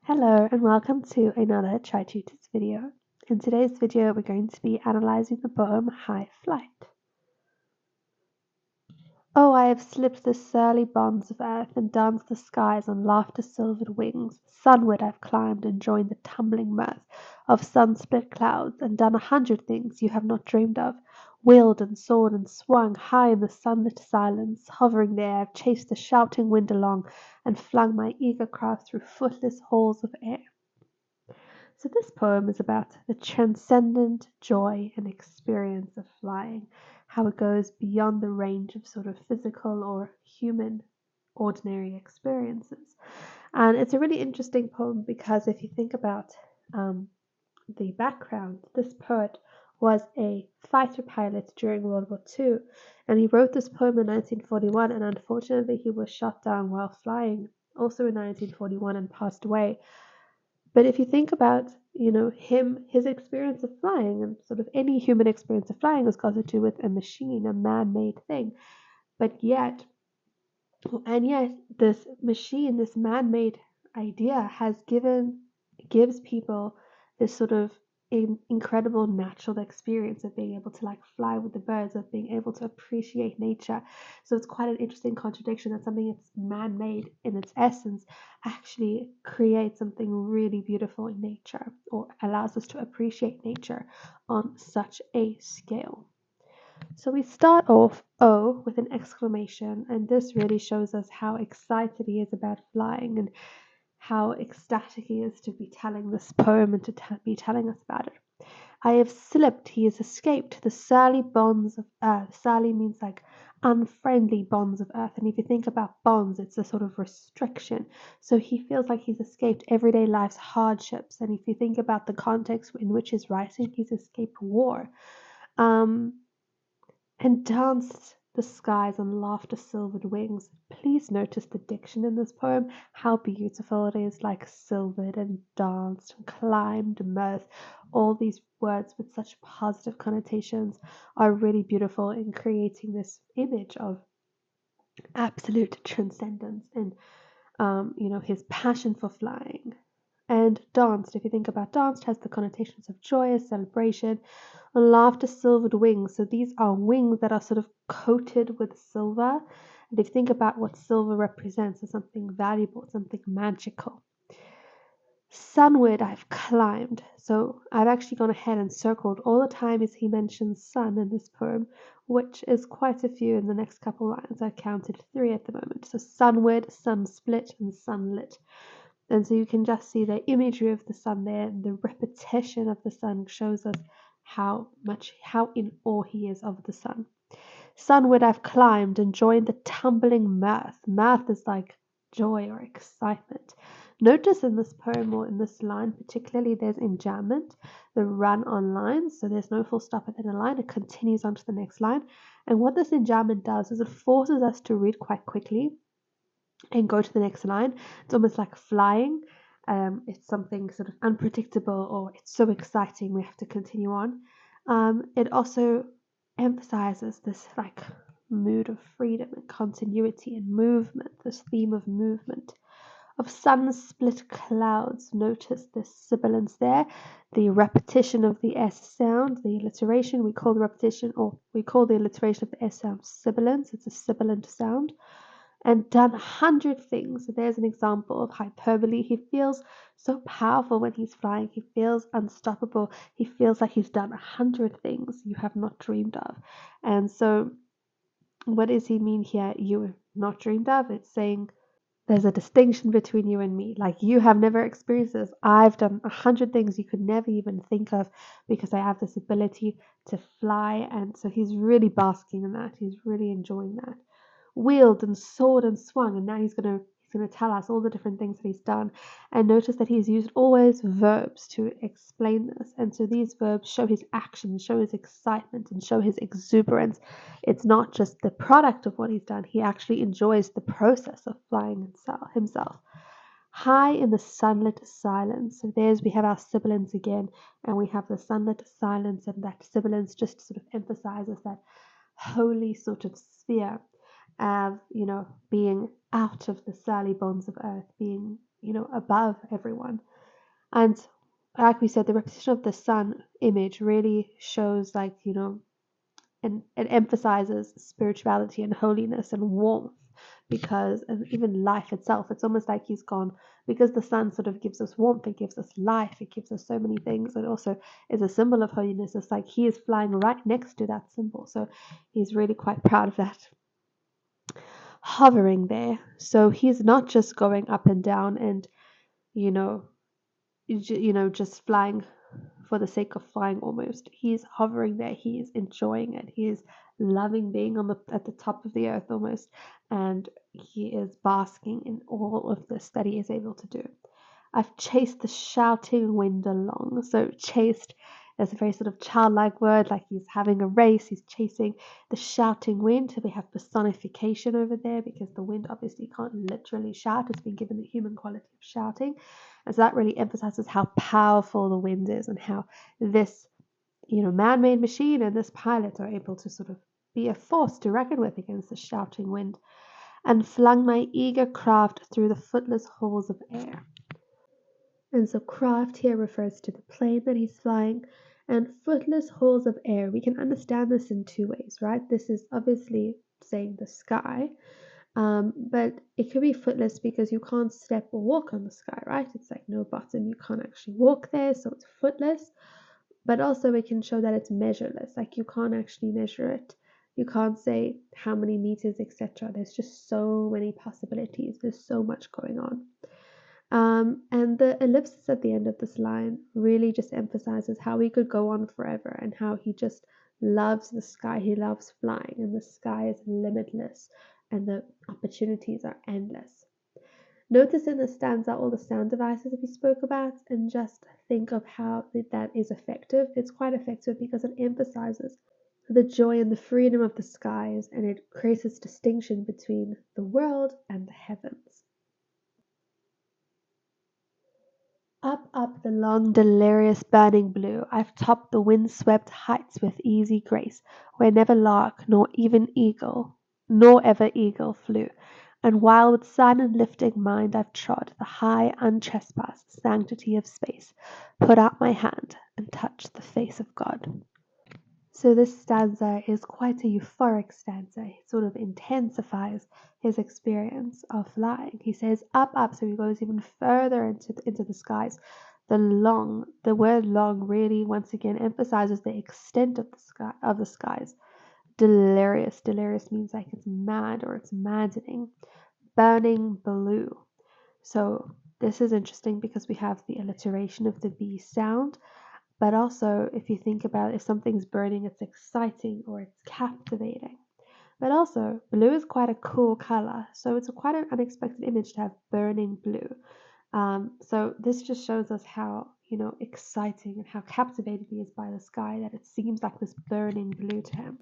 Hello and welcome to another Tri-tutors video. In today's video we're going to be analysing the poem High Flight. Oh, I have slipped the surly bonds of earth and danced the skies on laughter-silvered wings. Sunward I've climbed and joined the tumbling mirth of sun-split clouds and done 100 things you have not dreamed of. Wheeled and soared and swung high in the sunlit silence. Hovering there, I've chased the shouting wind along and flung my eager craft through footless halls of air. So this poem is about the transcendent joy and experience of flying, how it goes beyond the range of sort of physical or human ordinary experiences. And it's a really interesting poem because if you think about the background, this poet was a fighter pilot during World War II, and he wrote this poem in 1941, and unfortunately he was shot down while flying also in 1941 and passed away. But if you think about, his experience of flying and sort of any human experience of flying has got to do with a machine, a man-made thing. But yet this machine, this man-made idea gives people this sort of incredible natural experience of being able to like fly with the birds, of being able to appreciate nature. So it's quite an interesting contradiction that something that's man-made in its essence actually creates something really beautiful in nature, or allows us to appreciate nature on such a scale. So we start off with an exclamation, and this really shows us how excited he is about flying and how ecstatic he is to be telling this poem and to be telling us about it. I have slipped, he has escaped the surly bonds of earth. Surly means like unfriendly bonds of earth. And if you think about bonds, it's a sort of restriction. So he feels like he's escaped everyday life's hardships. And if you think about the context in which he's writing, he's escaped war. And danced the skies on laughter-silvered wings. Please notice the diction in this poem, how beautiful it is, like silvered and danced and climbed, mirth. All these words with such positive connotations are really beautiful in creating this image of absolute transcendence and, his passion for flying. And danced, if you think about danced, has the connotations of joyous celebration, and laughter silvered wings. So these are wings that are sort of coated with silver. And if you think about what silver represents as something valuable, something magical. Sunward I've climbed. So I've actually gone ahead and circled all the times he mentions sun in this poem, which is quite a few in the next couple lines. I counted 3 at the moment. So sunward, sun split, and sunlit. And so you can just see the imagery of the sun there, and the repetition of the sun shows us how in awe he is of the sun. Sunward I've climbed and joined the tumbling mirth. Mirth is like joy or excitement. Notice in this poem, or in this line particularly, there's enjambment, the run on lines. So there's no full stop at the end of the line. It continues on to the next line. And what this enjambment does is it forces us to read quite quickly and go to the next line. It's almost like flying. It's something sort of unpredictable, or it's so exciting we have to continue on. It also emphasizes this like mood of freedom and continuity and movement, this theme of movement. Of sun-split clouds, notice the sibilance there, the repetition of the S sound, the alliteration. We call the repetition, or we call the alliteration of the S sound sibilance. It's a sibilant sound. And done 100 things. So there's an example of hyperbole. He feels so powerful when he's flying. He feels unstoppable. He feels like he's done 100 things you have not dreamed of. And so what does he mean here? You have not dreamed of? It's saying there's a distinction between you and me. Like, you have never experienced this. I've done 100 things you could never even think of because I have this ability to fly. And so he's really basking in that. He's really enjoying that. Wheeled and soared and swung, and now he's gonna tell us all the different things that he's done. And notice that he's used always verbs to explain this, and so these verbs show his action, show his excitement, and show his exuberance. It's not just the product of what he's done. He actually enjoys the process of flying himself. High in the sunlit silence. So we have our sibilance again, and we have the sunlit silence, and that sibilance just sort of emphasizes that holy sort of sphere of, being out of the surly bonds of earth, being above everyone. And like we said, the repetition of the sun image really shows, like, and it emphasizes spirituality and holiness and warmth, because, and even life itself, it's almost like he's gone, because the sun sort of gives us warmth, it gives us life, it gives us so many things, and also is a symbol of holiness. It's like he is flying right next to that symbol, so he's really quite proud of that, hovering there. So he's not just going up and down and you know just flying for the sake of flying. Almost, he's hovering there, he is enjoying it, he is loving being at the top of the earth almost, and he is basking in all of this that he is able to do. I've chased the shouting wind along. So chased is a very sort of childlike word, like he's having a race, he's chasing the shouting wind. So we have personification over there, because the wind obviously can't literally shout. It's been given the human quality of shouting. And so that really emphasizes how powerful the wind is, and how this, man-made machine and this pilot are able to sort of be a force to reckon with against the shouting wind. And flung my eager craft through the footless halls of air. And so craft here refers to the plane that he's flying, and footless halls of air. We can understand this in two ways, right? This is obviously saying the sky, but it could be footless because you can't step or walk on the sky, right? It's like no bottom, you can't actually walk there, so it's footless. But also it can show that it's measureless, like you can't actually measure it. You can't say how many meters, etc. There's just so many possibilities. There's so much going on. And the ellipsis at the end of this line really just emphasizes how he could go on forever, and how he just loves the sky. He loves flying, and the sky is limitless, and the opportunities are endless. Notice in the stanza all the sound devices we spoke about, and just think of how that is effective. It's quite effective because it emphasizes the joy and the freedom of the skies, and it creates this distinction between the world and the heavens. Up, up the long, delirious, burning blue, I've topped the wind-swept heights with easy grace, where never lark, nor ever eagle flew. And while with silent lifting mind I've trod the high, untrespassed sanctity of space, put out my hand and touched the face of God. So this stanza is quite a euphoric stanza. It sort of intensifies his experience of flying. He says up, up, so he goes even further into the skies. The word long really once again emphasizes the extent of the skies. Delirious. Delirious means like it's mad or it's maddening. Burning blue. So this is interesting because we have the alliteration of the B sound. But also, if you think about, if something's burning, it's exciting or it's captivating. But also, blue is quite a cool color, so it's quite an unexpected image to have burning blue. So this just shows us how exciting and how captivated he is by the sky, that it seems like this burning blue to him.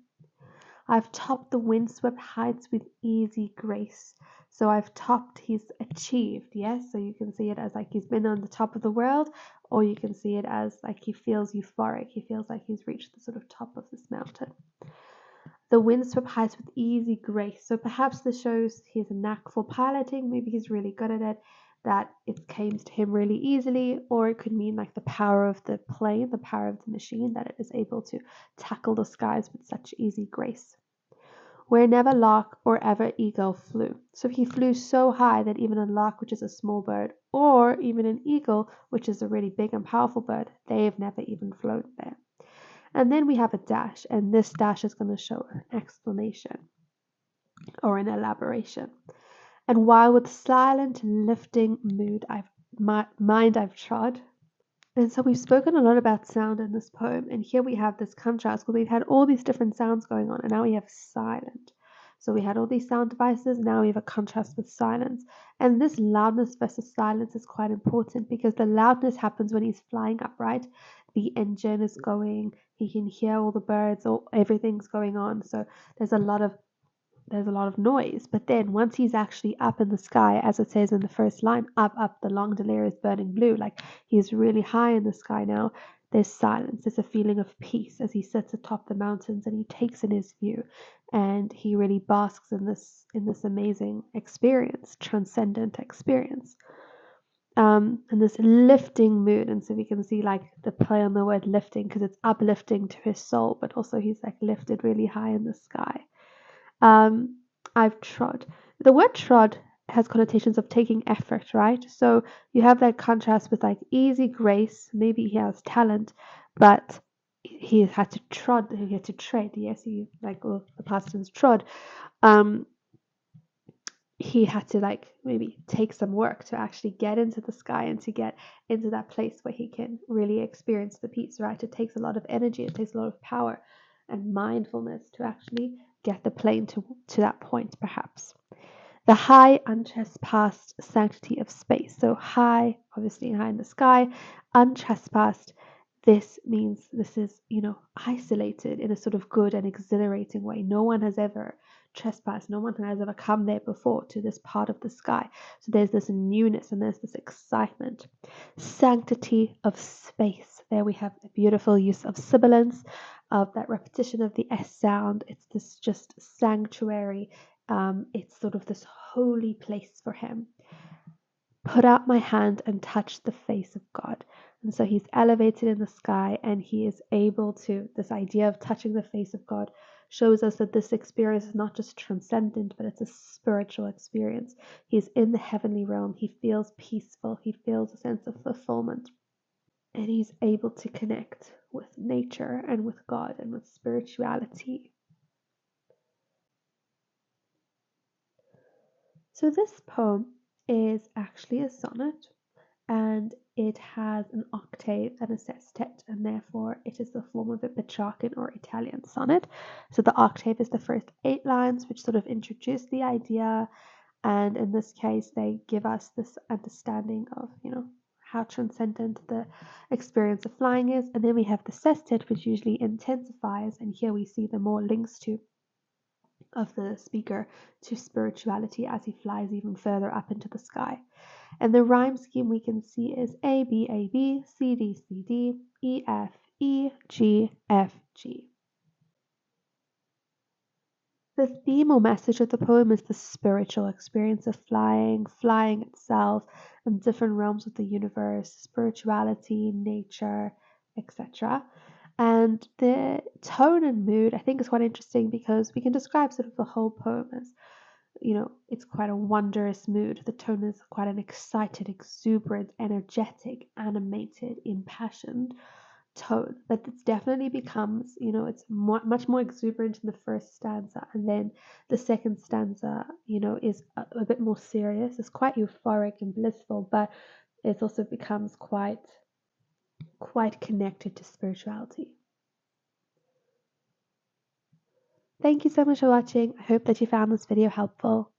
I've topped the windswept heights with easy grace. So I've topped, he's achieved, yes? So you can see it as like he's been on the top of the world, or you can see it as like he feels euphoric. He feels like he's reached the sort of top of this mountain. The windswept heights with easy grace. So perhaps this shows he has a knack for piloting. Maybe he's really good at it, that it came to him really easily, or it could mean like the power of the plane, the power of the machine, that it is able to tackle the skies with such easy grace. Where never lark or ever eagle flew. So he flew so high that even a lark, which is a small bird, or even an eagle, which is a really big and powerful bird, they've never even flown there. And then we have a dash, and this dash is going to show an explanation or an elaboration. And while with silent lifting mind I've trod. And so we've spoken a lot about sound in this poem, and here we have this contrast because we've had all these different sounds going on, and now we have silent. So we had all these sound devices, now we have a contrast with silence. And this loudness versus silence is quite important, because the loudness happens when he's flying up, right? The engine is going, he can hear all the birds, everything's going on. So there's a lot of noise. But then once he's actually up in the sky, as it says in the first line, up, up the long delirious burning blue, like he's really high in the sky now, there's silence. There's a feeling of peace as he sits atop the mountains and he takes in his view, and he really basks in this amazing experience, transcendent experience. and this lifting mood. And so we can see like the play on the word lifting because it's uplifting to his soul, but also he's like lifted really high in the sky. I've trod. The word trod has connotations of taking effort, right? So you have that contrast with like easy grace. Maybe he has talent, but he had to trod. He had to tread. Yes, he like well, the past tense trod. Um, he had to like maybe take some work to actually get into the sky and to get into that place where he can really experience the peace, right? It takes a lot of energy, it takes a lot of power and mindfulness to actually get the plane to that point, perhaps. The high, untrespassed sanctity of space. So high, obviously high in the sky, untrespassed. This means this is, isolated in a sort of good and exhilarating way. No one has ever trespassed. No one has ever come there before to this part of the sky. So there's this newness and there's this excitement. Sanctity of space. There we have a beautiful use of sibilance, of that repetition of the S sound. It's this just sanctuary. It's sort of this holy place for him. Put out my hand and touch the face of God. And so he's elevated in the sky and he is able to, this idea of touching the face of God shows us that this experience is not just transcendent, but it's a spiritual experience. He's in the heavenly realm. He feels peaceful. He feels a sense of fulfillment. And he's able to connect with nature and with God and with spirituality. So this poem is actually a sonnet, and it has an octave and a sestet, and therefore it is the form of a Petrarchan or Italian sonnet. So the octave is the first 8 lines, which sort of introduce the idea, and in this case they give us this understanding of, how transcendent the experience of flying is. And then we have the sestet, which usually intensifies, and here we see the more links of the speaker to spirituality as he flies even further up into the sky. And the rhyme scheme we can see is A, B, A, B, C, D, C, D, E, F, E, G, F, G. The theme or message of the poem is the spiritual experience of flying itself, and different realms of the universe, spirituality, nature, etc. And the tone and mood, I think, is quite interesting because we can describe sort of the whole poem as, it's quite a wondrous mood. The tone is quite an excited, exuberant, energetic, animated, impassioned tone. But it definitely becomes, it's much more exuberant in the first stanza. And then the second stanza, is a bit more serious. It's quite euphoric and blissful, but it also becomes quite connected to spirituality. Thank you so much for watching. I hope that you found this video helpful.